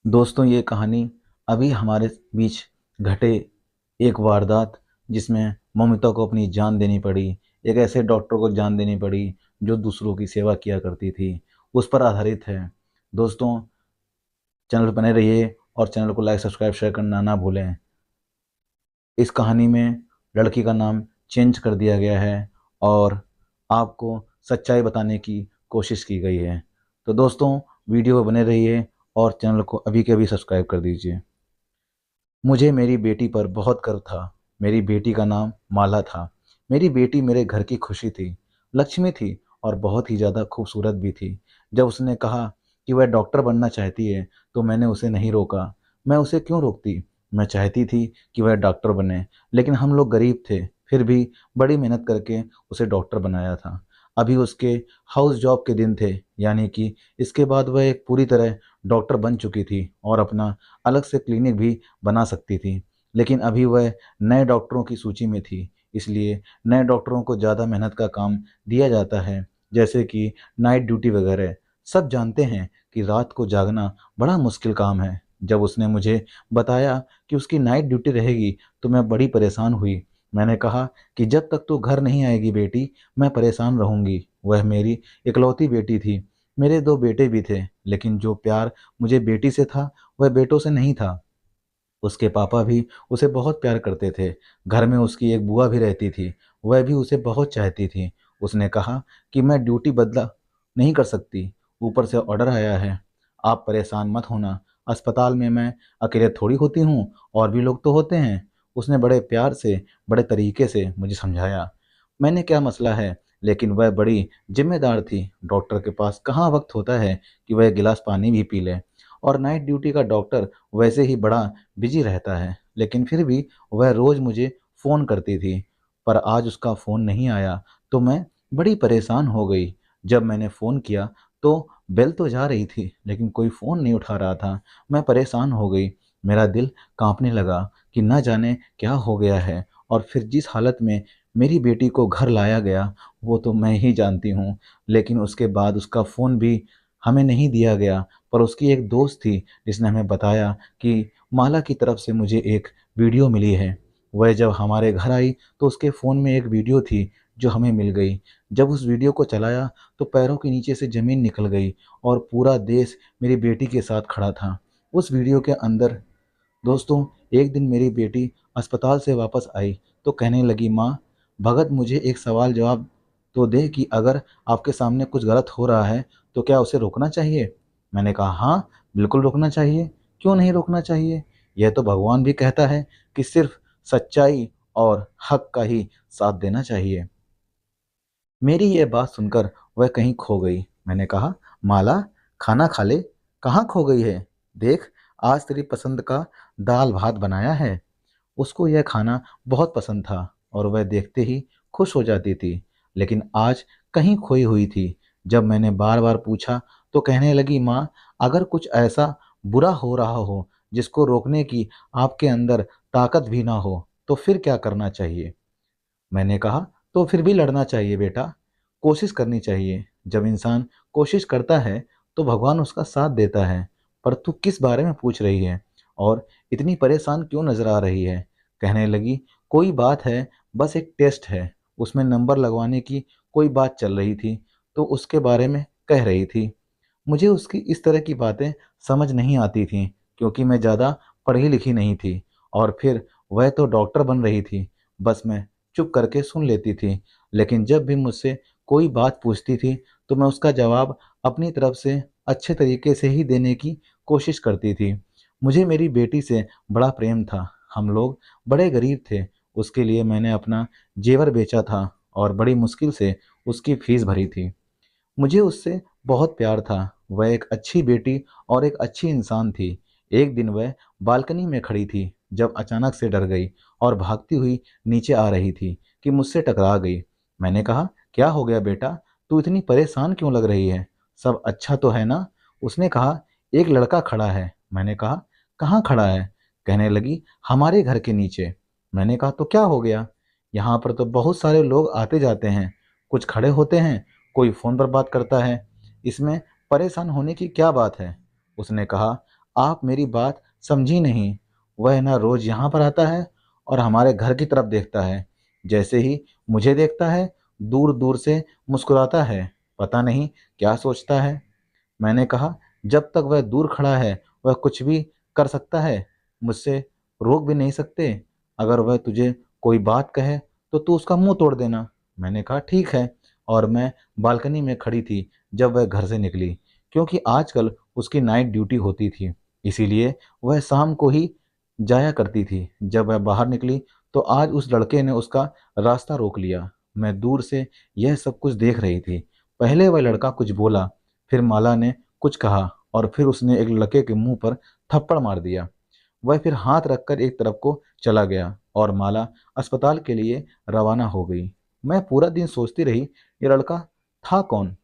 दोस्तों, ये कहानी अभी हमारे बीच घटे एक वारदात जिसमें ममिता को अपनी जान देनी पड़ी, एक ऐसे डॉक्टर को जान देनी पड़ी जो दूसरों की सेवा किया करती थी, उस पर आधारित है। दोस्तों, चैनल पर बने रहिए और चैनल को लाइक सब्सक्राइब शेयर करना ना भूलें। इस कहानी में लड़की का नाम चेंज कर दिया गया है और आपको सच्चाई बताने की कोशिश की गई है। तो दोस्तों, वीडियो में बने रहिए और चैनल को अभी के अभी सब्सक्राइब कर दीजिए। मुझे मेरी बेटी पर बहुत गर्व था। मेरी बेटी का नाम माला था। मेरी बेटी मेरे घर की खुशी थी, लक्ष्मी थी और बहुत ही ज़्यादा खूबसूरत भी थी। जब उसने कहा कि वह डॉक्टर बनना चाहती है तो मैंने उसे नहीं रोका। मैं उसे क्यों रोकती? मैं चाहती थी कि वह डॉक्टर बने, लेकिन हम लोग गरीब थे, फिर भी बड़ी मेहनत करके उसे डॉक्टर बनाया था। अभी उसके हाउस जॉब के दिन थे, यानी कि इसके बाद वह एक पूरी तरह डॉक्टर बन चुकी थी और अपना अलग से क्लिनिक भी बना सकती थी। लेकिन अभी वह नए डॉक्टरों की सूची में थी, इसलिए नए डॉक्टरों को ज़्यादा मेहनत का काम दिया जाता है, जैसे कि नाइट ड्यूटी वगैरह। सब जानते हैं कि रात को जागना बड़ा मुश्किल काम है। जब उसने मुझे बताया कि उसकी नाइट ड्यूटी रहेगी तो मैं बड़ी परेशान हुई। मैंने कहा कि जब तक तू घर नहीं आएगी बेटी, मैं परेशान रहूंगी। वह मेरी इकलौती बेटी थी। मेरे दो बेटे भी थे, लेकिन जो प्यार मुझे बेटी से था वह बेटों से नहीं था। उसके पापा भी उसे बहुत प्यार करते थे। घर में उसकी एक बुआ भी रहती थी, वह भी उसे बहुत चाहती थी। उसने कहा कि मैं ड्यूटी बदला नहीं कर सकती, ऊपर से ऑर्डर आया है। आप परेशान मत होना, अस्पताल में मैं अकेले थोड़ी होती हूँ, और भी लोग तो होते हैं। उसने बड़े प्यार से, बड़े तरीके से मुझे समझाया। मैंने क्या मसला है, लेकिन वह बड़ी जिम्मेदार थी। डॉक्टर के पास कहाँ वक्त होता है कि वह गिलास पानी भी पी ले, और नाइट ड्यूटी का डॉक्टर वैसे ही बड़ा बिजी रहता है। लेकिन फिर भी वह रोज़ मुझे फ़ोन करती थी, पर आज उसका फ़ोन नहीं आया तो मैं बड़ी परेशान हो गई। जब मैंने फ़ोन किया तो बेल तो जा रही थी, लेकिन कोई फ़ोन नहीं उठा रहा था। मैं परेशान हो गई। मेरा दिल कांपने लगा कि न जाने क्या हो गया है। और फिर जिस हालत में मेरी बेटी को घर लाया गया वो तो मैं ही जानती हूँ। लेकिन उसके बाद उसका फ़ोन भी हमें नहीं दिया गया, पर उसकी एक दोस्त थी जिसने हमें बताया कि माला की तरफ से मुझे एक वीडियो मिली है। वह जब हमारे घर आई तो उसके फ़ोन में एक वीडियो थी जो हमें मिल गई। जब उस वीडियो को चलाया तो पैरों के नीचे से ज़मीन निकल गई और पूरा देश मेरी बेटी के साथ खड़ा था। उस वीडियो के अंदर दोस्तों, एक दिन मेरी बेटी अस्पताल से वापस आई तो कहने लगी, माँ, भगत मुझे एक सवाल जवाब तो दे कि अगर आपके सामने कुछ गलत हो रहा है तो क्या उसे रोकना चाहिए? मैंने कहा, हाँ, बिल्कुल रोकना चाहिए। क्यों नहीं रोकना चाहिए? यह तो भगवान भी कहता है कि सिर्फ सच्चाई और हक का ही साथ देना चाहिए। मेरी यह बात सुनकर वह कहीं खो गई। मैंने कहा, माला, खाना खा ले। कहाँ खो गई है? देख, आज तेरी पसंद का दाल भात बनाया है। उसको यह खाना बहुत पसंद था और वह देखते ही खुश हो जाती थी, लेकिन आज कहीं खोई हुई थी। जब मैंने बार बार पूछा तो कहने लगी, माँ, अगर कुछ ऐसा बुरा हो रहा हो जिसको रोकने की आपके अंदर ताकत भी ना हो तो फिर क्या करना चाहिए? मैंने कहा, तो फिर भी लड़ना चाहिए बेटा, कोशिश करनी चाहिए। जब इंसान कोशिश करता है तो भगवान उसका साथ देता है। पर तू किस बारे में पूछ रही है और इतनी परेशान क्यों नजर आ रही है? कहने लगी, कोई बात है, बस एक टेस्ट है, उसमें नंबर लगवाने की कोई बात चल रही थी तो उसके बारे में कह रही थी। मुझे उसकी इस तरह की बातें समझ नहीं आती थीं, क्योंकि मैं ज़्यादा पढ़ी लिखी नहीं थी। और फिर वह तो डॉक्टर बन रही थी, बस मैं चुप करके सुन लेती थी। लेकिन जब भी मुझसे कोई बात पूछती थी तो मैं उसका जवाब अपनी तरफ से अच्छे तरीके से ही देने की कोशिश करती थी। मुझे मेरी बेटी से बड़ा प्रेम था। हम लोग बड़े गरीब थे। उसके लिए मैंने अपना जेवर बेचा था और बड़ी मुश्किल से उसकी फीस भरी थी। मुझे उससे बहुत प्यार था। वह एक अच्छी बेटी और एक अच्छी इंसान थी। एक दिन वह बालकनी में खड़ी थी जब अचानक से डर गई और भागती हुई नीचे आ रही थी कि मुझसे टकरा गई। मैंने कहा, क्या हो गया बेटा, तू इतनी परेशान क्यों लग रही है? सब अच्छा तो है ना? उसने कहा, एक लड़का खड़ा है। मैंने कहा, कहाँ खड़ा है? कहने लगी, हमारे घर के नीचे। मैंने कहा, तो क्या हो गया? यहाँ पर तो बहुत सारे लोग आते जाते हैं, कुछ खड़े होते हैं, कोई फ़ोन पर बात करता है, इसमें परेशान होने की क्या बात है? उसने कहा, आप मेरी बात समझी नहीं। वह ना रोज यहाँ पर आता है और हमारे घर की तरफ देखता है। जैसे ही मुझे देखता है, दूर दूर से मुस्कुराता है। पता नहीं क्या सोचता है। मैंने कहा, जब तक वह दूर खड़ा है वह कुछ भी कर सकता है, मुझसे रोक भी नहीं सकते। अगर वह तुझे कोई बात कहे तो तू उसका मुंह तोड़ देना। मैंने कहा ठीक है। और मैं बालकनी में खड़ी थी जब वह घर से निकली, क्योंकि आजकल उसकी नाइट ड्यूटी होती थी, इसीलिए वह शाम को ही जाया करती थी। जब वह बाहर निकली तो आज उस लड़के ने उसका रास्ता रोक लिया। मैं दूर से यह सब कुछ देख रही थी। पहले वह लड़का कुछ बोला, फिर माला ने कुछ कहा और फिर उसने एक लड़के के मुंह पर थप्पड़ मार दिया। वह फिर हाथ रखकर एक तरफ को चला गया और माला अस्पताल के लिए रवाना हो गई। मैं पूरा दिन सोचती रही, ये लड़का था कौन?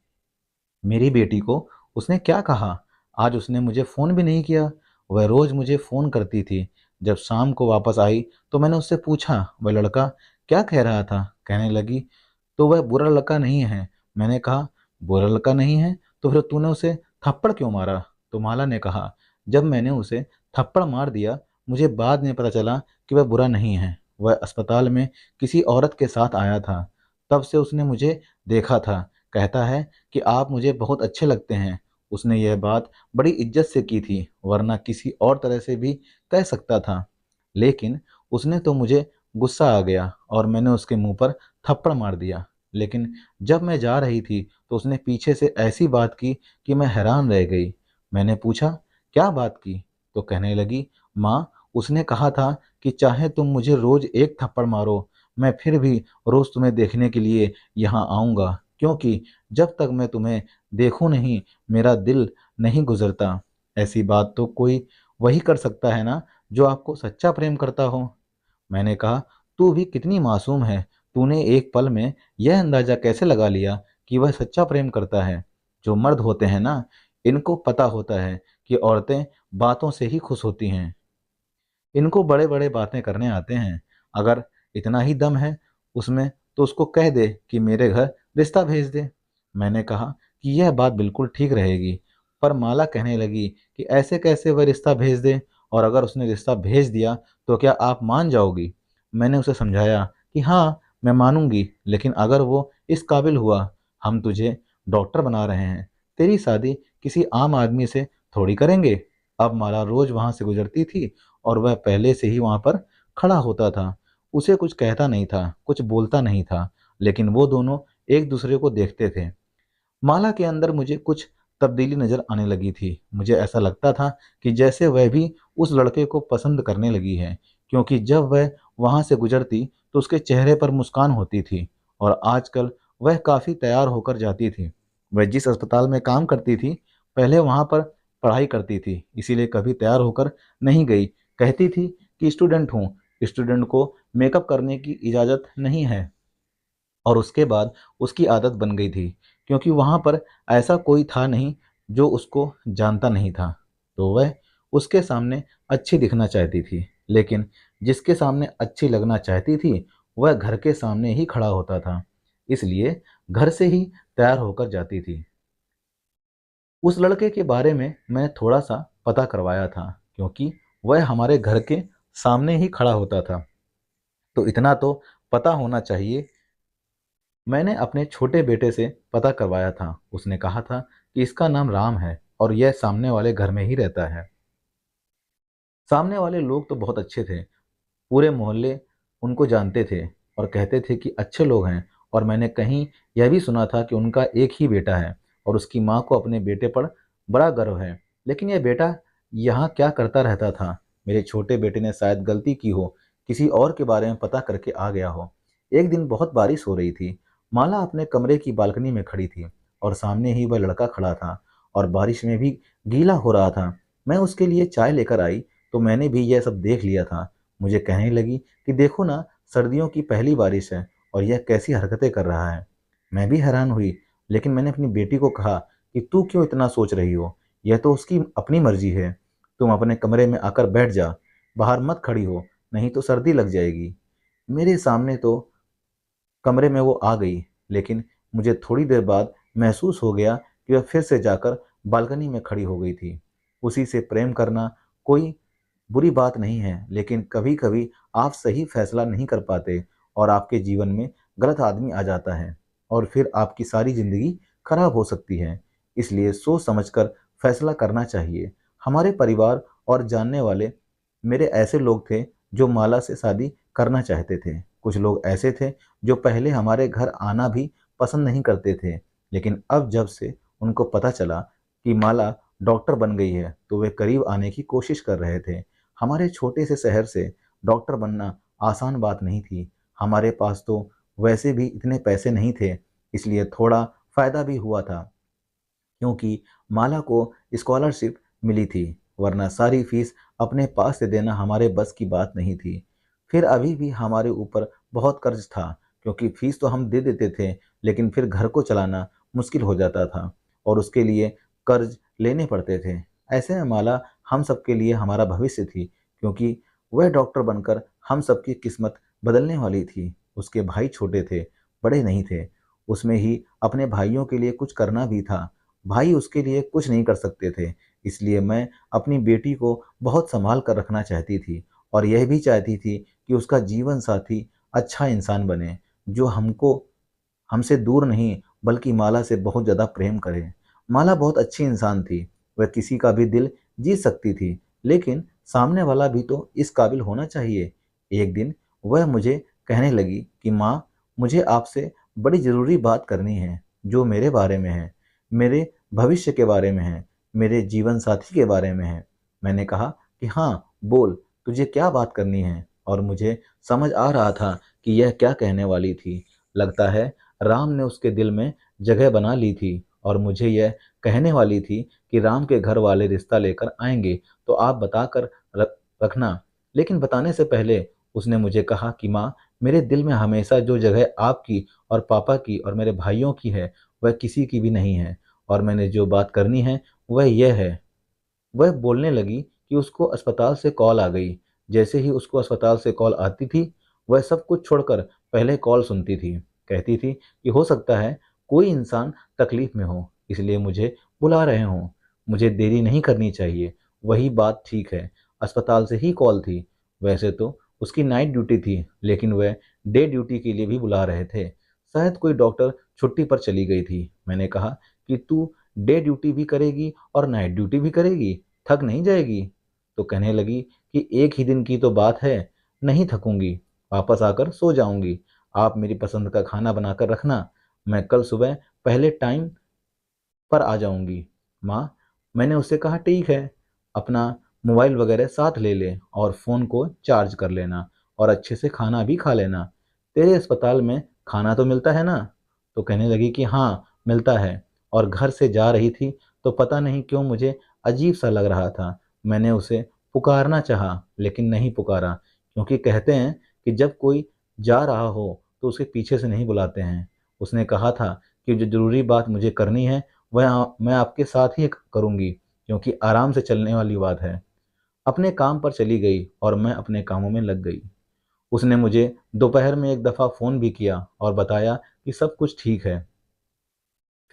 मेरी बेटी को उसने क्या कहा? आज उसने मुझे फ़ोन भी नहीं किया। वह रोज़ मुझे फ़ोन करती थी। जब शाम को वापस आई तो मैंने उससे पूछा, वह लड़का क्या कह रहा था? कहने लगी, तो वह बुरा लड़का नहीं है। मैंने कहा, बुरा लड़का नहीं है तो फिर तूने उसे थप्पड़ क्यों मारा? तो माला ने कहा, जब मैंने उसे थप्पड़ मार दिया, मुझे बाद में पता चला कि वह बुरा नहीं है। वह अस्पताल में किसी औरत के साथ आया था। तब से उसने मुझे देखा था। कहता है कि आप मुझे बहुत अच्छे लगते हैं। उसने यह बात बड़ी इज्जत से की थी, वरना किसी और तरह से भी कह सकता था। लेकिन उसने तो मुझे गुस्सा आ गया और मैंने उसके मुंह पर थप्पड़ मार दिया। लेकिन जब मैं जा रही थी तो उसने पीछे से ऐसी बात की कि मैं हैरान रह गई। मैंने पूछा, क्या बात की? तो कहने लगी, माँ, उसने कहा था कि चाहे तुम मुझे रोज एक थप्पड़ मारो, मैं फिर भी रोज तुम्हें देखने के लिए यहाँ आऊँगा, क्योंकि जब तक मैं तुम्हें देखूं नहीं, मेरा दिल नहीं गुजरता। ऐसी बात तो कोई वही कर सकता है ना, जो आपको सच्चा प्रेम करता हो। मैंने कहा, तू भी कितनी मासूम है। तूने एक पल में यह अंदाजा कैसे लगा लिया कि वह सच्चा प्रेम करता है? जो मर्द होते हैं ना, इनको पता होता है कि औरतें बातों से ही खुश होती हैं। इनको बड़े बड़े बातें करने आते हैं। अगर इतना ही दम है उसमें तो उसको कह दे कि मेरे घर रिश्ता भेज दे। मैंने कहा कि यह बात बिल्कुल ठीक रहेगी। पर माला कहने लगी कि ऐसे कैसे वह रिश्ता भेज दे, और अगर उसने रिश्ता भेज दिया तो क्या आप मान जाओगी? मैंने उसे समझाया कि हाँ, मैं मानूंगी, लेकिन अगर वो इस काबिल हुआ। हम तुझे डॉक्टर बना रहे हैं, तेरी शादी किसी आम आदमी से थोड़ी करेंगे। अब माला रोज वहां से गुजरती थी और वह पहले से ही वहां पर खड़ा होता था। उसे कुछ कहता नहीं था, कुछ बोलता नहीं था, लेकिन वो दोनों एक दूसरे को देखते थे। माला के अंदर मुझे कुछ तब्दीली नजर आने लगी थी। मुझे ऐसा लगता था कि जैसे वह भी उस लड़के को पसंद करने लगी है, क्योंकि जब वह वहां से गुजरती तो उसके चेहरे पर मुस्कान होती थी और आजकल वह काफी तैयार होकर जाती थी। वह जिस अस्पताल में काम करती थी, पहले वहां पर पढ़ाई करती थी, इसीलिए कभी तैयार होकर नहीं गई। कहती थी कि स्टूडेंट हूँ, स्टूडेंट को मेकअप करने की इजाज़त नहीं है। और उसके बाद उसकी आदत बन गई थी, क्योंकि वहाँ पर ऐसा कोई था नहीं जो उसको जानता नहीं था। तो वह उसके सामने अच्छी दिखना चाहती थी, लेकिन जिसके सामने अच्छी लगना चाहती थी वह घर के सामने ही खड़ा होता था, इसलिए घर से ही तैयार होकर जाती थी। उस लड़के के बारे में मैंने थोड़ा सा पता करवाया था, क्योंकि वह हमारे घर के सामने ही खड़ा होता था, तो इतना तो पता होना चाहिए। मैंने अपने छोटे बेटे से पता करवाया था। उसने कहा था कि इसका नाम राम है और यह सामने वाले घर में ही रहता है। सामने वाले लोग तो बहुत अच्छे थे। पूरे मोहल्ले उनको जानते थे और कहते थे कि अच्छे लोग हैं। और मैंने कहीं यह भी सुना था कि उनका एक ही बेटा है और उसकी माँ को अपने बेटे पर बड़ा गर्व है। लेकिन यह बेटा यहाँ क्या करता रहता था? मेरे छोटे बेटे ने शायद गलती की हो, किसी और के बारे में पता करके आ गया हो। एक दिन बहुत बारिश हो रही थी। माला अपने कमरे की बालकनी में खड़ी थी और सामने ही वह लड़का खड़ा था और बारिश में भी गीला हो रहा था। मैं उसके लिए चाय लेकर आई तो मैंने भी यह सब देख लिया था। मुझे कहने लगी कि देखो ना, सर्दियों की पहली बारिश है और यह कैसी हरकतें कर रहा है। मैं भी हैरान हुई, लेकिन मैंने अपनी बेटी को कहा कि तू क्यों इतना सोच रही हो? यह तो उसकी अपनी मर्जी है। तुम अपने कमरे में आकर बैठ जा, बाहर मत खड़ी हो, नहीं तो सर्दी लग जाएगी। मेरे सामने तो कमरे में वो आ गई, लेकिन मुझे थोड़ी देर बाद महसूस हो गया कि वह फिर से जाकर बालकनी में खड़ी हो गई थी। उसी से प्रेम करना कोई बुरी बात नहीं है, लेकिन कभी-कभी आप सही फैसला नहीं कर पाते और आपके जीवन में गलत आदमी आ जाता है और फिर आपकी सारी ज़िंदगी खराब हो सकती है। इसलिए सोच समझकर फैसला करना चाहिए। हमारे परिवार और जानने वाले मेरे ऐसे लोग थे जो माला से शादी करना चाहते थे। कुछ लोग ऐसे थे जो पहले हमारे घर आना भी पसंद नहीं करते थे, लेकिन अब जब से उनको पता चला कि माला डॉक्टर बन गई है, तो वे करीब आने की कोशिश कर रहे थे। हमारे छोटे से शहर से डॉक्टर बनना आसान बात नहीं थी। हमारे पास तो वैसे भी इतने पैसे नहीं थे, इसलिए थोड़ा फ़ायदा भी हुआ था क्योंकि माला को स्कॉलरशिप मिली थी, वरना सारी फीस अपने पास से देना हमारे बस की बात नहीं थी। फिर अभी भी हमारे ऊपर बहुत कर्ज था क्योंकि फीस तो हम दे देते थे, लेकिन फिर घर को चलाना मुश्किल हो जाता था और उसके लिए कर्ज लेने पड़ते थे। ऐसे में माला हम सबके लिए हमारा भविष्य थी क्योंकि वह डॉक्टर बनकर हम सबकी किस्मत बदलने वाली थी। उसके भाई छोटे थे, बड़े नहीं थे। उसमें ही अपने भाइयों के लिए कुछ करना भी था। भाई उसके लिए कुछ नहीं कर सकते थे, इसलिए मैं अपनी बेटी को बहुत संभाल कर रखना चाहती थी और यह भी चाहती थी कि उसका जीवन साथी अच्छा इंसान बने, जो हमसे दूर नहीं बल्कि माला से बहुत ज़्यादा प्रेम करे। माला बहुत अच्छी इंसान थी, वह किसी का भी दिल जीत सकती थी, लेकिन सामने वाला भी तो इस काबिल होना चाहिए। एक दिन वह मुझे कहने लगी कि माँ, मुझे आपसे बड़ी ज़रूरी बात करनी है, जो मेरे बारे में है, मेरे भविष्य के बारे में है, मेरे जीवन साथी के बारे में है। मैंने कहा कि हाँ, बोल, तुझे क्या बात करनी है? और मुझे समझ आ रहा था कि यह क्या कहने वाली थी। लगता है राम ने उसके दिल में जगह बना ली थी और मुझे यह कहने वाली थी कि राम के घर वाले रिश्ता लेकर आएंगे तो आप बताकर रखना। लेकिन बताने से पहले उसने मुझे कहा कि माँ, मेरे दिल में हमेशा जो जगह आपकी और पापा की और मेरे भाइयों की है, वह किसी की भी नहीं है और मैंने जो बात करनी है वह यह है। वह बोलने लगी कि उसको अस्पताल से कॉल आ गई। जैसे ही उसको अस्पताल से कॉल आती थी, वह सब कुछ छोड़कर पहले कॉल सुनती थी। कहती थी कि हो सकता है कोई इंसान तकलीफ में हो, इसलिए मुझे बुला रहे हों। मुझे देरी नहीं करनी चाहिए। वही बात ठीक है, अस्पताल से ही कॉल थी। वैसे तो उसकी नाइट ड्यूटी थी, लेकिन वह डे ड्यूटी के लिए भी बुला रहे थे। शायद कोई डॉक्टर छुट्टी पर चली गई थी। मैंने कहा कि तू डे ड्यूटी भी करेगी और नाइट ड्यूटी भी करेगी, थक नहीं जाएगी? तो कहने लगी कि एक ही दिन की तो बात है, नहीं थकूंगी, वापस आकर सो जाऊंगी। आप मेरी पसंद का खाना बनाकर रखना, मैं कल सुबह पहले टाइम पर आ जाऊंगी। माँ, मैंने उससे कहा ठीक है, अपना मोबाइल वगैरह साथ ले ले और फ़ोन को चार्ज कर लेना और अच्छे से खाना भी खा लेना। तेरे अस्पताल में खाना तो मिलता है ना? तो कहने लगी कि हाँ, मिलता है। और घर से जा रही थी तो पता नहीं क्यों मुझे अजीब सा लग रहा था। मैंने उसे पुकारना चाहा, लेकिन नहीं पुकारा, क्योंकि कहते हैं कि जब कोई जा रहा हो तो उसे पीछे से नहीं बुलाते हैं। उसने कहा था कि जो ज़रूरी बात मुझे करनी है वह मैं आपके साथ ही करूँगी, क्योंकि आराम से चलने वाली बात है। अपने काम पर चली गई और मैं अपने कामों में लग गई। उसने मुझे दोपहर में एक दफ़ा फ़ोन भी किया और बताया कि सब कुछ ठीक है।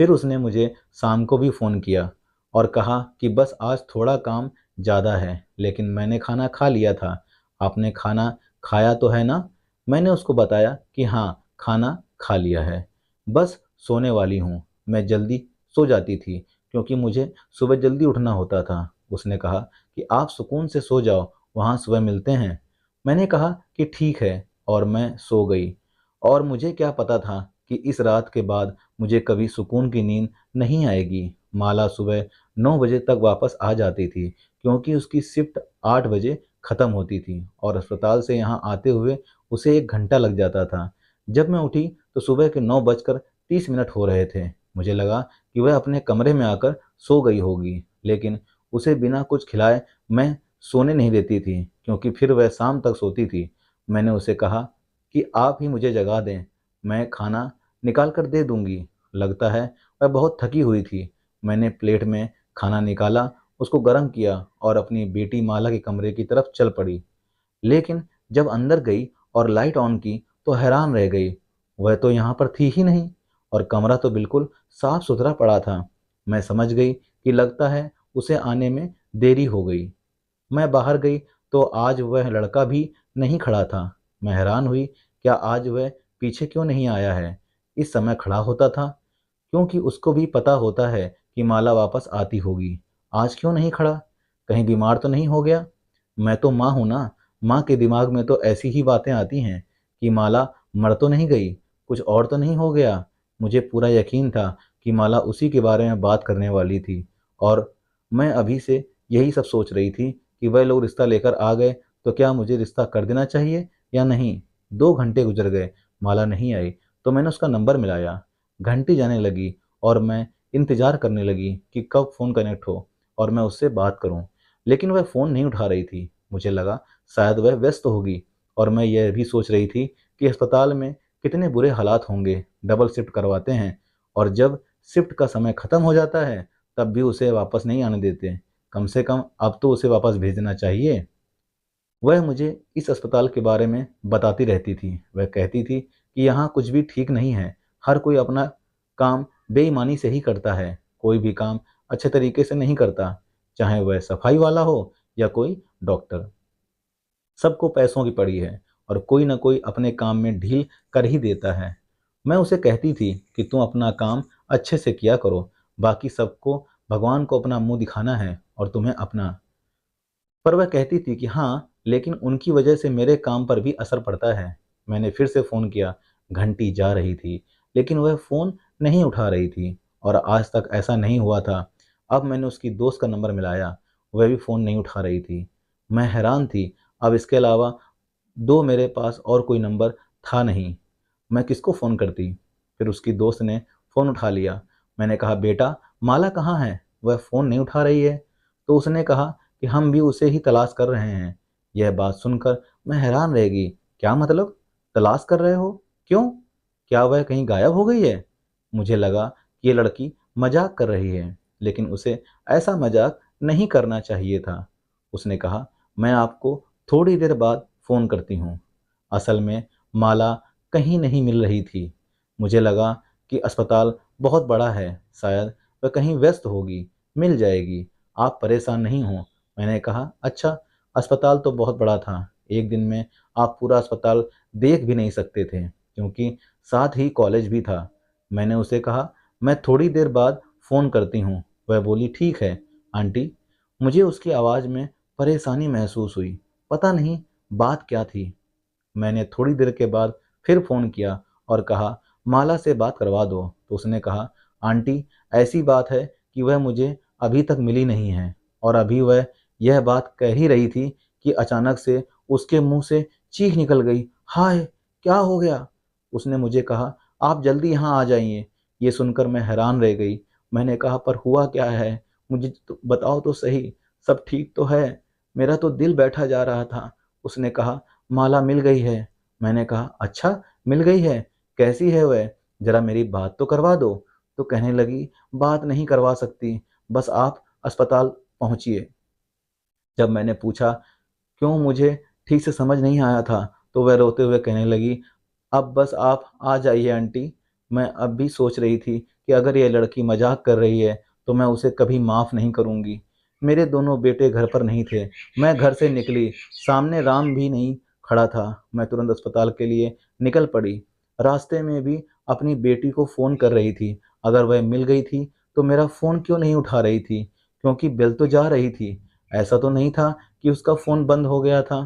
फिर उसने मुझे शाम को भी फ़ोन किया और कहा कि बस आज थोड़ा काम ज़्यादा है, लेकिन मैंने खाना खा लिया था। आपने खाना खाया तो है ना? मैंने उसको बताया कि हाँ, खाना खा लिया है। बस सोने वाली हूँ। मैं जल्दी सो जाती थी क्योंकि मुझे सुबह जल्दी उठना होता था। उसने कहा कि आप सुकून से सो जाओ, वहाँ सुबह मिलते हैं। मैंने कहा कि ठीक है और मैं सो गई। और मुझे क्या पता था कि इस रात के बाद मुझे कभी सुकून की नींद नहीं आएगी। माला सुबह 9 बजे तक वापस आ जाती थी क्योंकि उसकी शिफ्ट 8 बजे ख़त्म होती थी और अस्पताल से यहाँ आते हुए उसे 1 घंटा लग जाता था। जब मैं उठी तो सुबह के 9 बजकर 30 मिनट हो रहे थे। मुझे लगा कि वह अपने कमरे में आकर सो गई होगी, लेकिन उसे बिना कुछ खिलाए मैं सोने नहीं देती थी क्योंकि फिर वह शाम तक सोती थी। मैंने उसे कहा कि आप ही मुझे जगा दें, मैं खाना निकाल कर दे दूंगी। लगता है वह बहुत थकी हुई थी। मैंने प्लेट में खाना निकाला, उसको गर्म किया और अपनी बेटी माला के कमरे की तरफ चल पड़ी। लेकिन जब अंदर गई और लाइट ऑन की तो हैरान रह गई। वह तो यहाँ पर थी ही नहीं और कमरा तो बिल्कुल साफ सुथरा पड़ा था। मैं समझ गई कि लगता है उसे आने में देरी हो गई। मैं बाहर गई तो आज वह लड़का भी नहीं खड़ा था। मैं हैरान हुई, क्या आज वह पीछे क्यों नहीं आया है? इस समय खड़ा होता था, क्योंकि उसको भी पता होता है कि माला वापस आती होगी। आज क्यों नहीं खड़ा? कहीं बीमार तो नहीं हो गया? मैं तो माँ हूं ना। माँ के दिमाग में तो ऐसी ही बातें आती हैं कि माला मर तो नहीं गई, कुछ और तो नहीं हो गया। मुझे पूरा यकीन था कि माला उसी के बारे में बात करने वाली थी, और मैं अभी से यही सब सोच रही थी कि वह लोग रिश्ता लेकर आ गए तो क्या मुझे रिश्ता कर देना चाहिए या नहीं। 2 घंटे गुजर गए, माला नहीं आई। तो मैंने उसका नंबर मिलाया। घंटी जाने लगी और मैं इंतजार करने लगी कि कब फ़ोन कनेक्ट हो और मैं उससे बात करूं। लेकिन वह फ़ोन नहीं उठा रही थी। मुझे लगा शायद वह व्यस्त होगी, और मैं यह भी सोच रही थी कि अस्पताल में कितने बुरे हालात होंगे। डबल शिफ्ट करवाते हैं, और जब शिफ्ट का समय ख़त्म हो जाता है तब भी उसे वापस नहीं आने देते। कम से कम अब तो उसे वापस भेज देना चाहिए। वह मुझे इस अस्पताल के बारे में बताती रहती थी। वह कहती थी कि यहाँ कुछ भी ठीक नहीं है। हर कोई अपना काम बेईमानी से ही करता है। कोई भी काम अच्छे तरीके से नहीं करता, चाहे वह सफाई वाला हो या कोई डॉक्टर। सबको पैसों की पड़ी है, और कोई ना कोई अपने काम में ढील कर ही देता है। मैं उसे कहती थी कि तुम अपना काम अच्छे से किया करो, बाकी सबको भगवान को अपना मुंह दिखाना है और तुम्हें अपना। पर वह कहती थी कि हाँ, लेकिन उनकी वजह से मेरे काम पर भी असर पड़ता है। मैंने फिर से फ़ोन किया। घंटी जा रही थी, लेकिन वह फ़ोन नहीं उठा रही थी, और आज तक ऐसा नहीं हुआ था। अब मैंने उसकी दोस्त का नंबर मिलाया, वह भी फ़ोन नहीं उठा रही थी। मैं हैरान थी। अब इसके अलावा 2 मेरे पास और कोई नंबर था नहीं। मैं किसको फ़ोन करती? फिर उसकी दोस्त ने फ़ोन उठा लिया। मैंने कहा, बेटा, माला कहाँ है? वह फ़ोन नहीं उठा रही है। तो उसने कहा कि हम भी उसे ही तलाश कर रहे हैं। यह बात सुनकर मैं हैरान रह गई। क्या मतलब? तलाश कर रहे हो? क्यों? क्या वह कहीं गायब हो गई है? मुझे लगा कि ये लड़की मजाक कर रही है, लेकिन उसे ऐसा मजाक नहीं करना चाहिए था। उसने कहा, मैं आपको थोड़ी देर बाद फ़ोन करती हूँ। असल में माला कहीं नहीं मिल रही थी। मुझे लगा कि अस्पताल बहुत बड़ा है, शायद वह कहीं व्यस्त होगी, मिल जाएगी। आप परेशान नहीं हो। मैंने कहा, अच्छा, अस्पताल तो बहुत बड़ा था। एक दिन में आप पूरा अस्पताल देख भी नहीं सकते थे, क्योंकि साथ ही कॉलेज भी था। मैंने उसे कहा, मैं थोड़ी देर बाद फ़ोन करती हूँ। वह बोली, ठीक है आंटी। मुझे उसकी आवाज़ में परेशानी महसूस हुई। पता नहीं बात क्या थी। मैंने थोड़ी देर के बाद फिर फ़ोन किया और कहा, माला से बात करवा दो। तो उसने कहा, आंटी, ऐसी बात है कि वह मुझे अभी तक मिली नहीं है। और अभी वह यह बात कह ही रही थी कि अचानक से उसके मुंह से चीख निकल गई, हाय, क्या हो गया? उसने मुझे कहा, आप जल्दी यहाँ आ जाइए। ये सुनकर मैं हैरान रह गई। मैंने कहा, पर हुआ क्या है? मुझे तो बताओ तो सही, सब ठीक तो है? मेरा तो दिल बैठा जा रहा था। उसने कहा, माला मिल गई है। मैंने कहा, अच्छा, मिल गई है? कैसी है वह? ज़रा मेरी बात तो करवा दो। तो कहने लगी, बात नहीं करवा सकती, बस आप अस्पताल पहुँचिए। जब मैंने पूछा क्यों, मुझे ठीक से समझ नहीं आया था, तो वह रोते हुए कहने लगी, अब बस आप आ जाइए आंटी। मैं अब भी सोच रही थी कि अगर ये लड़की मजाक कर रही है तो मैं उसे कभी माफ़ नहीं करूँगी। मेरे दोनों बेटे घर पर नहीं थे। मैं घर से निकली, सामने राम भी नहीं खड़ा था। मैं तुरंत अस्पताल के लिए निकल पड़ी। रास्ते में भी अपनी बेटी को फ़ोन कर रही थी। अगर वह मिल गई थी तो मेरा फ़ोन क्यों नहीं उठा रही थी? क्योंकि बेल तो जा रही थी। ऐसा तो नहीं था कि उसका फ़ोन बंद हो गया था।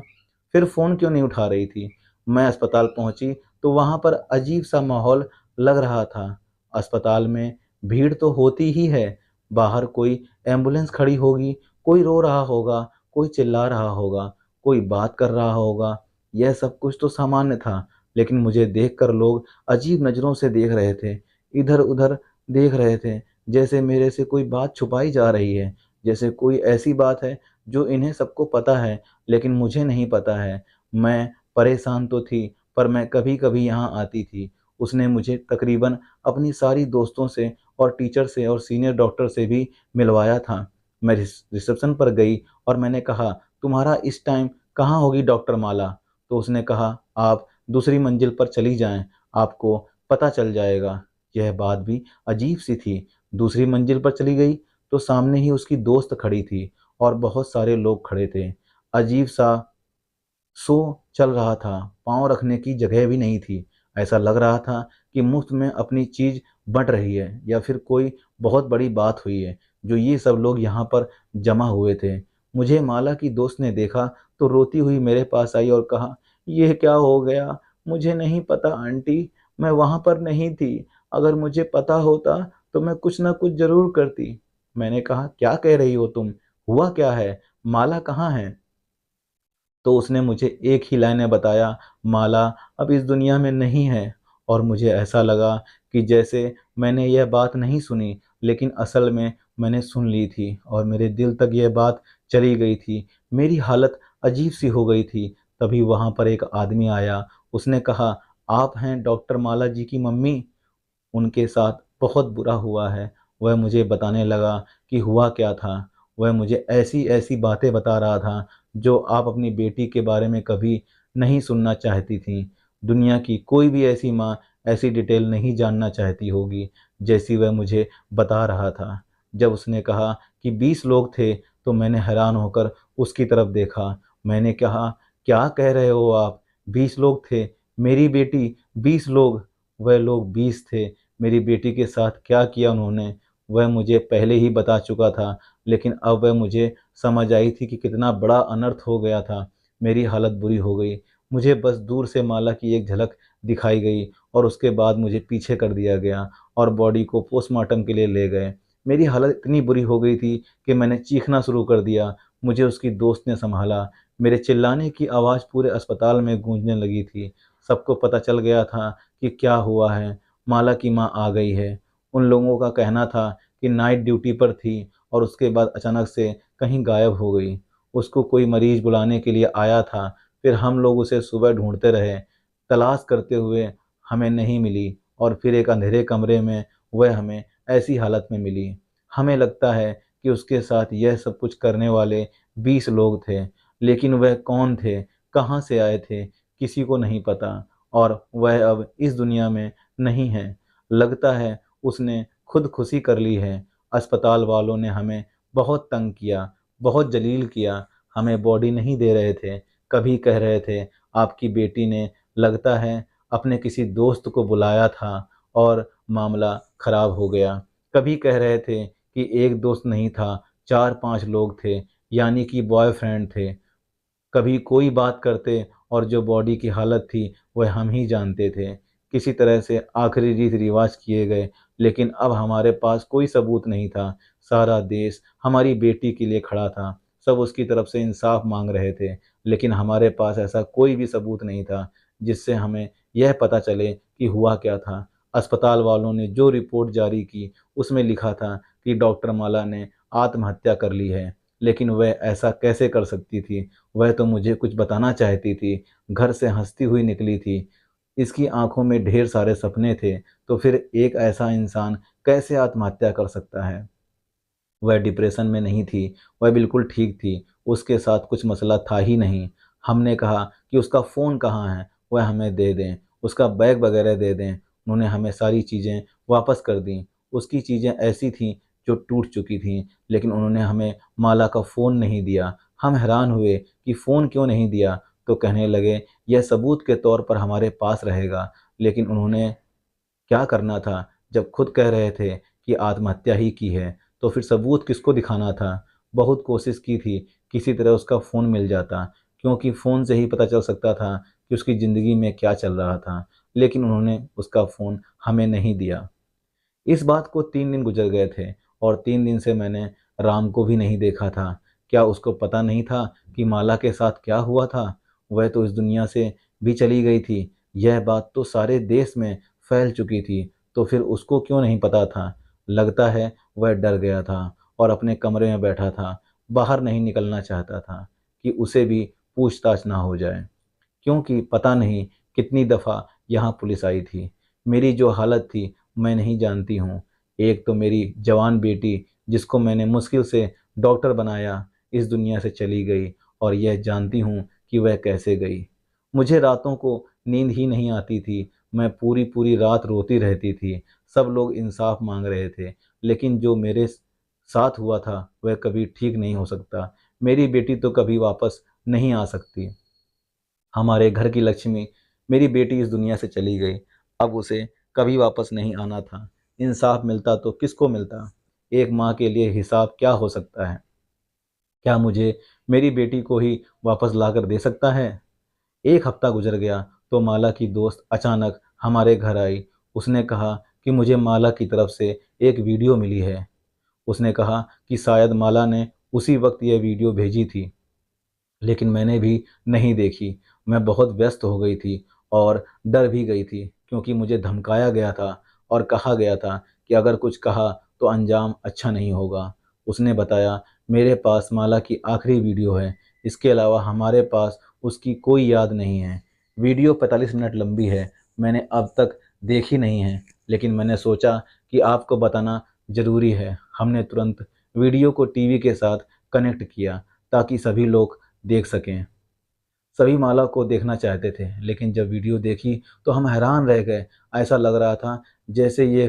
फिर फ़ोन क्यों नहीं उठा रही थी? मैं अस्पताल पहुंची तो वहां पर अजीब सा माहौल लग रहा था। अस्पताल में भीड़ तो होती ही है। बाहर कोई एम्बुलेंस खड़ी होगी, कोई रो रहा होगा, कोई चिल्ला रहा होगा, कोई बात कर रहा होगा। यह सब कुछ तो सामान्य था, लेकिन मुझे देखकर लोग अजीब नज़रों से देख रहे थे। इधर उधर देख रहे थे, जैसे मेरे से कोई बात छुपाई जा रही है, जैसे कोई ऐसी बात है जो इन्हें सबको पता है लेकिन मुझे नहीं पता है। मैं परेशान तो थी, पर मैं कभी-कभी यहाँ आती थी। उसने मुझे तकरीबन अपनी सारी दोस्तों से और टीचर से और सीनियर डॉक्टर से भी मिलवाया था। मैं रिसेप्शन पर गई और मैंने कहा, तुम्हारा इस टाइम कहाँ होगी डॉक्टर माला? तो उसने कहा, आप दूसरी मंजिल पर चली जाएं, आपको पता चल जाएगा। यह बात भी अजीब सी थी। दूसरी मंजिल पर चली गई तो सामने ही उसकी दोस्त खड़ी थी, और बहुत सारे लोग खड़े थे। अजीब सा शो चल रहा था, पाँव रखने की जगह भी नहीं थी। ऐसा लग रहा था कि मुफ्त में अपनी चीज़ बँट रही है या फिर कोई बहुत बड़ी बात हुई है, जो ये सब लोग यहाँ पर जमा हुए थे। मुझे माला की दोस्त ने देखा तो रोती हुई मेरे पास आई और कहा, "ये क्या हो गया? मुझे नहीं पता आंटी, मैं वहाँ पर नहीं थी। अगर मुझे पता होता तो मैं कुछ ना कुछ ज़रूर करती।" मैंने कहा, "क्या कह रही हो तुम? हुआ क्या है? माला कहाँ है?" तो उसने मुझे एक ही लाइन में बताया, "माला अब इस दुनिया में नहीं है।" और मुझे ऐसा लगा कि जैसे मैंने यह बात नहीं सुनी, लेकिन असल में मैंने सुन ली थी और मेरे दिल तक यह बात चली गई थी। मेरी हालत अजीब-सी हो गई थी। तभी वहाँ पर एक आदमी आया। उसने कहा, "आप हैं डॉक्टर माला जी की मम्मी?" उनके साथ बहुत बुरा हुआ है। वह मुझे बताने लगा कि हुआ क्या था। वह मुझे ऐसी-ऐसी बातें बता रहा था, जो आप अपनी बेटी के बारे में कभी नहीं सुनना चाहती थीं। दुनिया की कोई भी ऐसी माँ ऐसी डिटेल नहीं जानना चाहती होगी, जैसी वह मुझे बता रहा था। जब उसने कहा कि 20 लोग थे, तो मैंने हैरान होकर उसकी तरफ देखा। मैंने कहा, "क्या कह रहे हो आप? 20 लोग थे? मेरी बेटी 20 लोग?" वह लोग 20 थे। मेरी बेटी के साथ क्या किया उन्होंने, वह मुझे पहले ही बता चुका था, लेकिन अब वह मुझे समझ आई थी कि कितना बड़ा अनर्थ हो गया था। मेरी हालत बुरी हो गई। मुझे बस दूर से माला की एक झलक दिखाई गई और उसके बाद मुझे पीछे कर दिया गया और बॉडी को पोस्टमार्टम के लिए ले गए। मेरी हालत इतनी बुरी हो गई थी कि मैंने चीखना शुरू कर दिया। मुझे उसकी दोस्त ने सँभाला। मेरे चिल्लाने की आवाज़ पूरे अस्पताल में गूंजने लगी थी। सबको पता चल गया था कि क्या हुआ है। माला की माँ आ गई है। उन लोगों का कहना था कि नाइट ड्यूटी पर थी और उसके बाद अचानक से कहीं गायब हो गई। उसको कोई मरीज़ बुलाने के लिए आया था, फिर हम लोग उसे सुबह ढूँढते रहे, तलाश करते हुए हमें नहीं मिली और फिर एक अंधेरे कमरे में वह हमें ऐसी हालत में मिली। हमें लगता है कि उसके साथ यह सब कुछ करने वाले 20 लोग थे, लेकिन वह कौन थे, कहाँ से आए थे, किसी को नहीं पता और वह अब इस दुनिया में नहीं है। लगता है उसने खुदकुशी कर ली है। अस्पताल वालों ने हमें बहुत तंग किया, बहुत जलील किया। हमें बॉडी नहीं दे रहे थे। कभी कह रहे थे आपकी बेटी ने लगता है अपने किसी दोस्त को बुलाया था और मामला खराब हो गया। कभी कह रहे थे कि एक दोस्त नहीं था, 4-5 लोग थे, यानी कि बॉयफ्रेंड थे। कभी कोई बात करते और जो बॉडी की हालत थी वह हम ही जानते थे। किसी तरह से आखिरी रीति-रिवाज किए गए, लेकिन अब हमारे पास कोई सबूत नहीं था। सारा देश हमारी बेटी के लिए खड़ा था। सब उसकी तरफ से इंसाफ माँग रहे थे, लेकिन हमारे पास ऐसा कोई भी सबूत नहीं था, जिससे हमें यह पता चले कि हुआ क्या था। अस्पताल वालों ने जो रिपोर्ट जारी की, उसमें लिखा था कि डॉक्टर माला ने आत्महत्या कर ली है, लेकिन वह ऐसा कैसे कर सकती थी? वह तो मुझे कुछ बताना चाहती थी, घर से हँसती हुई निकली थी। इसकी आँखों में ढेर सारे सपने थे, तो फिर एक ऐसा इंसान कैसे आत्महत्या कर सकता है? वह डिप्रेशन में नहीं थी, वह बिल्कुल ठीक थी, उसके साथ कुछ मसला था ही नहीं। हमने कहा कि उसका फ़ोन कहाँ है? वह हमें दे दें, उसका बैग वगैरह दे दें। उन्होंने हमें सारी चीज़ें वापस कर दीं। उसकी चीज़ें ऐसी थीं जो टूट चुकी थीं, लेकिन उन्होंने हमें माला का फ़ोन नहीं दिया। हम हैरान हुए कि फ़ोन क्यों नहीं दिया? तो कहने लगे, "यह सबूत के तौर पर हमारे पास रहेगा।" लेकिन उन्होंने क्या करना था? जब खुद कह रहे थे कि आत्महत्या ही की है, तो फिर सबूत किसको दिखाना था? बहुत कोशिश की थी, किसी तरह उसका फ़ोन मिल जाता, क्योंकि फ़ोन से ही पता चल सकता था कि उसकी ज़िंदगी में क्या चल रहा था, लेकिन उन्होंने उसका फ़ोन हमें नहीं दिया। इस बात को 3 दिन गुज़र गए थे और 3 दिन से मैंने राम को भी नहीं देखा था। क्या उसको पता नहीं था कि माला के साथ क्या हुआ था? वह तो इस दुनिया से भी चली गई थी। यह बात तो सारे देश में फैल चुकी थी, तो फिर उसको क्यों नहीं पता था? लगता है वह डर गया था और अपने कमरे में बैठा था, बाहर नहीं निकलना चाहता था कि उसे भी पूछताछ ना हो जाए। क्योंकि पता नहीं कितनी दफ़ा यहाँ पुलिस आई थी। मेरी जो हालत थी मैं नहीं जानती हूँ। एक तो मेरी जवान बेटी जिसको मैंने मुश्किल से डॉक्टर बनाया इस दुनिया से चली गई और यह जानती हूँ कि वह कैसे गई। मुझे रातों को नींद ही नहीं आती थी। मैं पूरी-पूरी रात रोती रहती थी। सब लोग इंसाफ माँग रहे थे, लेकिन जो मेरे साथ हुआ था वह कभी ठीक नहीं हो सकता। मेरी बेटी तो कभी वापस नहीं आ सकती। हमारे घर की लक्ष्मी, मेरी बेटी इस दुनिया से चली गई, अब उसे कभी वापस नहीं आना था। इंसाफ मिलता तो किसको मिलता? एक माँ के लिए हिसाब क्या हो सकता है? क्या मुझे मेरी बेटी को ही वापस लाकर दे सकता है? एक हफ्ता गुजर गया तो माला की दोस्त अचानक हमारे घर आई। उसने कहा कि मुझे माला की तरफ से एक वीडियो मिली है। उसने कहा कि शायद माला ने उसी वक्त यह वीडियो भेजी थी, लेकिन मैंने भी नहीं देखी। मैं बहुत व्यस्त हो गई थी और डर भी गई थी, क्योंकि मुझे धमकाया गया था और कहा गया था कि अगर कुछ कहा तो अंजाम अच्छा नहीं होगा। उसने बताया, मेरे पास माला की आखिरी वीडियो है, इसके अलावा हमारे पास उसकी कोई याद नहीं है। वीडियो 45 मिनट लंबी है, मैंने अब तक देखी नहीं है, लेकिन मैंने सोचा कि आपको बताना ज़रूरी है। हमने तुरंत वीडियो को टीवी के साथ कनेक्ट किया ताकि सभी लोग देख सकें। सभी माला को देखना चाहते थे, लेकिन जब वीडियो देखी तो हम हैरान रह गए। ऐसा लग रहा था जैसे ये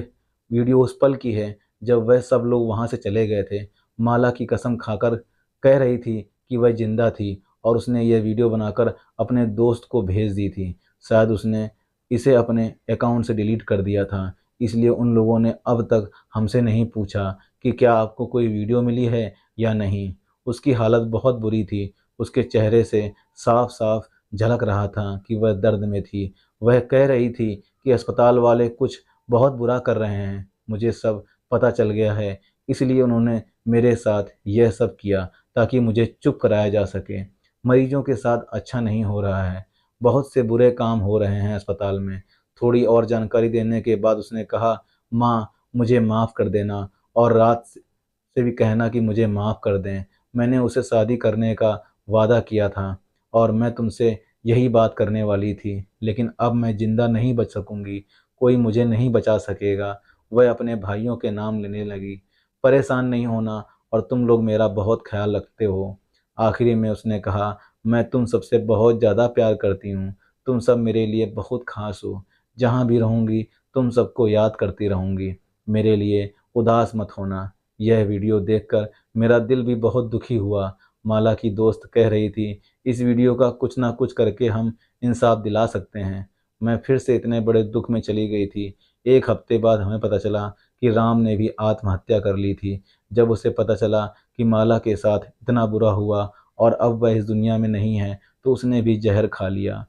वीडियो उस पल की है जब वह सब लोग वहाँ से चले गए थे। माला की कसम खाकर कह रही थी कि वह जिंदा थी और उसने यह वीडियो बनाकर अपने दोस्त को भेज दी थी। शायद उसने इसे अपने अकाउंट से डिलीट कर दिया था, इसलिए उन लोगों ने अब तक हमसे नहीं पूछा कि क्या आपको कोई वीडियो मिली है या नहीं। उसकी हालत बहुत बुरी थी, उसके चेहरे से साफ साफ झलक रहा था कि वह दर्द में थी। वह कह रही थी कि अस्पताल वाले कुछ बहुत बुरा कर रहे हैं। मुझे सब पता चल गया है, इसलिए उन्होंने मेरे साथ यह सब किया ताकि मुझे चुप कराया जा सके। मरीजों के साथ अच्छा नहीं हो रहा है, बहुत से बुरे काम हो रहे हैं अस्पताल में। थोड़ी और जानकारी देने के बाद उसने कहा, माँ मुझे माफ़ कर देना और रात से भी कहना कि मुझे माफ़ कर दें। मैंने उसे शादी करने का वादा किया था और मैं तुमसे यही बात करने वाली थी, लेकिन अब मैं ज़िंदा नहीं बच सकूंगी, कोई मुझे नहीं बचा सकेगा। वह अपने भाइयों के नाम लेने लगी। परेशान नहीं होना, और तुम लोग मेरा बहुत ख्याल रखते हो। आखिरी में उसने कहा, मैं तुम सबसे बहुत ज़्यादा प्यार करती हूँ। तुम सब मेरे लिए बहुत खास हो। जहाँ भी रहूँगी तुम सबको याद करती रहूँगी। मेरे लिए उदास मत होना। यह वीडियो देखकर मेरा दिल भी बहुत दुखी हुआ। माला की दोस्त कह रही थी, इस वीडियो का कुछ ना कुछ करके हम इंसाफ दिला सकते हैं। मैं फिर से इतने बड़े दुख में चली गई थी। एक हफ्ते बाद हमें पता चला कि राम ने भी आत्महत्या कर ली थी। जब उसे पता चला कि माला के साथ इतना बुरा हुआ और अब वह इस दुनिया में नहीं है, तो उसने भी जहर खा लिया।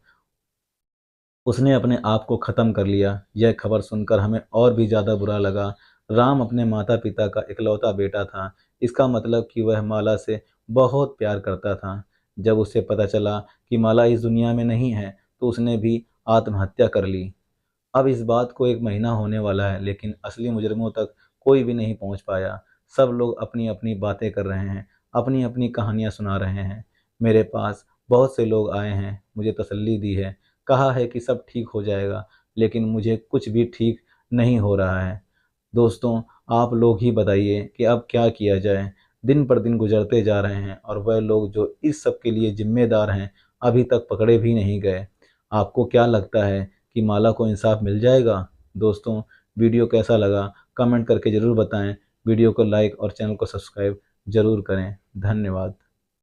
उसने अपने आप को ख़त्म कर लिया। यह खबर सुनकर हमें और भी ज़्यादा बुरा लगा। राम अपने माता-पिता का इकलौता बेटा था। इसका मतलब कि वह माला से बहुत प्यार करता था। जब उसे पता चला कि माला इस दुनिया में नहीं है, तो उसने भी आत्महत्या कर ली। अब इस बात को 1 महीना होने वाला है, लेकिन असली मुजरिमों तक कोई भी नहीं पहुंच पाया। सब लोग अपनी-अपनी बातें कर रहे हैं, अपनी-अपनी कहानियां सुना रहे हैं। मेरे पास बहुत से लोग आए हैं, मुझे तसल्ली दी है, कहा है कि सब ठीक हो जाएगा, लेकिन मुझे कुछ भी ठीक नहीं हो रहा है। दोस्तों, आप लोग ही बताइए कि अब क्या किया जाए? दिन पर दिन गुजरते जा रहे हैं और वह लोग जो इस सब के लिए ज़िम्मेदार हैं, अभी तक पकड़े भी नहीं गए। आपको क्या लगता है कि माला को इंसाफ मिल जाएगा? दोस्तों, वीडियो कैसा लगा? कमेंट करके ज़रूर बताएँ। वीडियो को लाइक और चैनल को सब्सक्राइब ज़रूर करें। धन्यवाद।